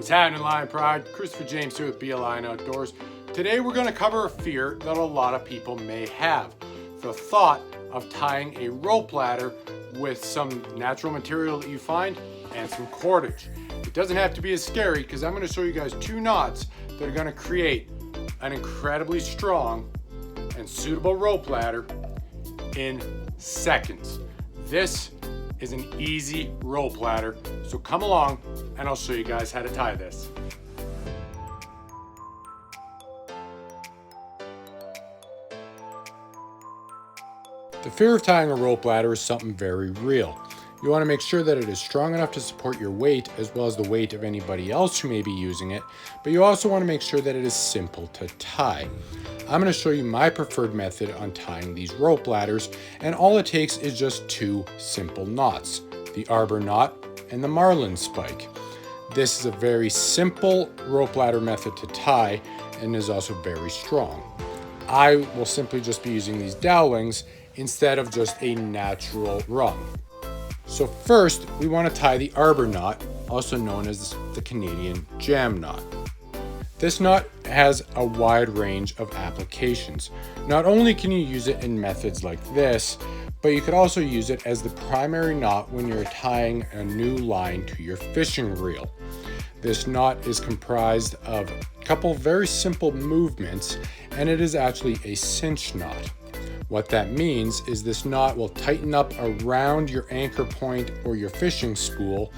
What's happening, Lion Pride? Christopher James here with Be a Lion Outdoors. Today we're going to cover a fear that a lot of people may have. The thought of tying a rope ladder with some natural material that you find and some cordage. It doesn't have to be as scary because I'm going to show you guys two knots that are going to create an incredibly strong and suitable rope ladder in seconds. This is an easy rope ladder, so come along and I'll show you guys how to tie this. The fear of tying a rope ladder is something very real. You want to make sure that it is strong enough to support your weight as well as the weight of anybody else who may be using it, but you also want to make sure that it is simple to tie. I'm going to show you my preferred method on tying these rope ladders, and all it takes is just two simple knots, the Arbor Knot and the Marlin Spike. This is a very simple rope ladder method to tie and is also very strong. I will simply just be using these dowlings instead of just a natural rung. So first, we want to tie the Arbor Knot, also known as the Canadian Jam Knot. This knot has a wide range of applications. Not only can you use it in methods like this, but you could also use it as the primary knot when you're tying a new line to your fishing reel. This knot is comprised of a couple very simple movements, and it is actually a cinch knot. What that means is this knot will tighten up around your anchor point or your fishing spool,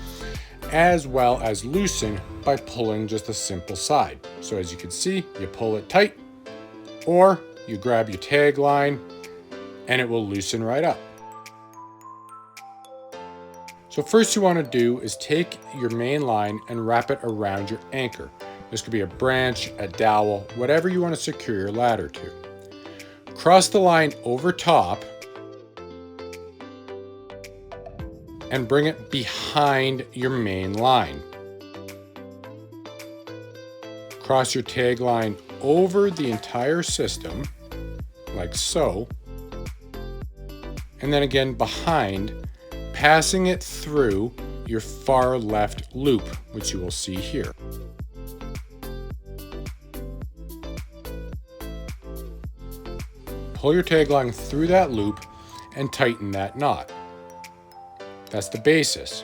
as well as loosen by pulling just a simple side. So as you can see, you pull it tight, or you grab your tag line and it will loosen right up. So first you want to do is take your main line and wrap it around your anchor. This could be a branch, a dowel, whatever you want to secure your ladder to. Cross the line over top and bring it behind your main line. Cross your tag line over the entire system, like so, and then again behind, passing it through your far left loop, which you will see here. Pull your tag line through that loop and tighten that knot. That's the basis.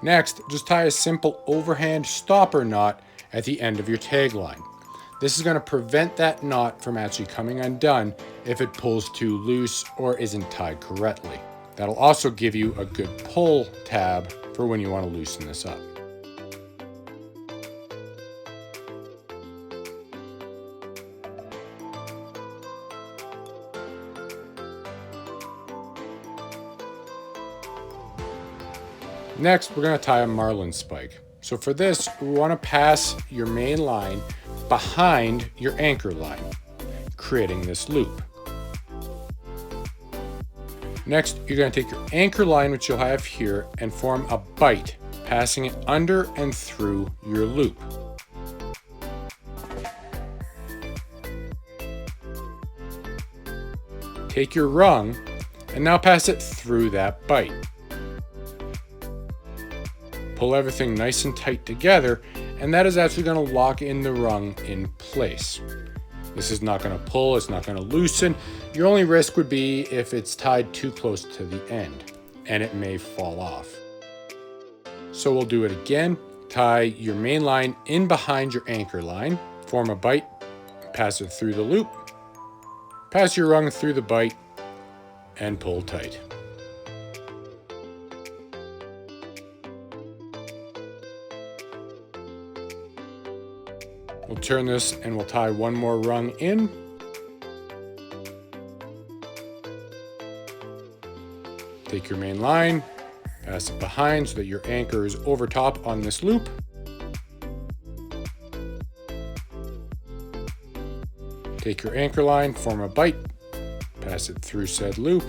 Next, just tie a simple overhand stopper knot at the end of your tag line. This is going to prevent that knot from actually coming undone if it pulls too loose or isn't tied correctly. That'll also give you a good pull tab for when you want to loosen this up. Next, we're going to tie a Marlin Spike. So for this, we want to pass your main line behind your anchor line, creating this loop. Next, you're going to take your anchor line, which you'll have here, and form a bite, passing it under and through your loop. Take your rung and now pass it through that bite. Pull everything nice and tight together, and that is actually going to lock in the rung in place. This is not going to pull, it's not going to loosen. Your only risk would be if it's tied too close to the end, and it may fall off. So we'll do it again. Tie your main line in behind your anchor line, form a bite, pass it through the loop, pass your rung through the bite, and pull tight. We'll turn this and we'll tie one more rung in. Take your main line, pass it behind so that your anchor is over top on this loop. Take your anchor line, form a bite, pass it through said loop.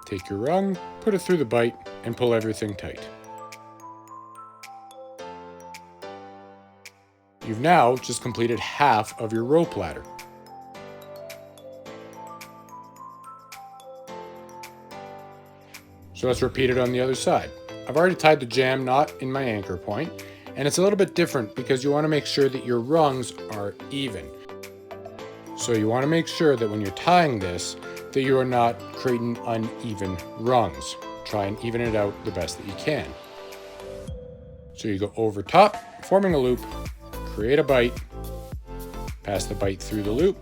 Take your rung, put it through the bite, and pull everything tight. You've now just completed half of your rope ladder. So let's repeat it on the other side. I've already tied the jam knot in my anchor point, and it's a little bit different because you want to make sure that your rungs are even. So you want to make sure that when you're tying this, that you are not creating uneven rungs. Try and even it out the best that you can. So you go over top, forming a loop, create a bite, pass the bite through the loop,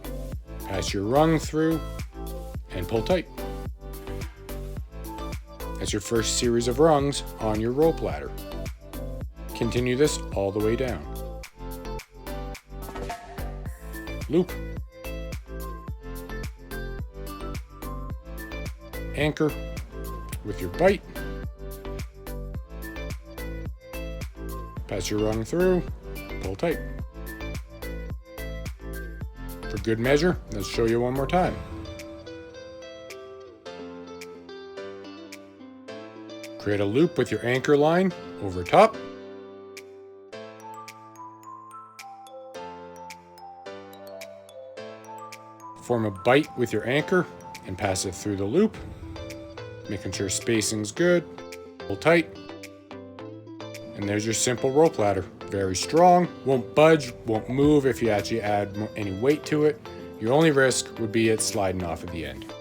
pass your rung through, and pull tight. That's your first series of rungs on your rope ladder. Continue this all the way down. Loop. Anchor with your bite. Pass your rung through, pull tight. For good measure, let's show you one more time. Create a loop with your anchor line over top. Form a bite with your anchor and pass it through the loop, making sure spacing's good. Pull tight. And there's your simple rope ladder. Very strong, won't budge, won't move if you actually add any weight to it. Your only risk would be it sliding off at the end.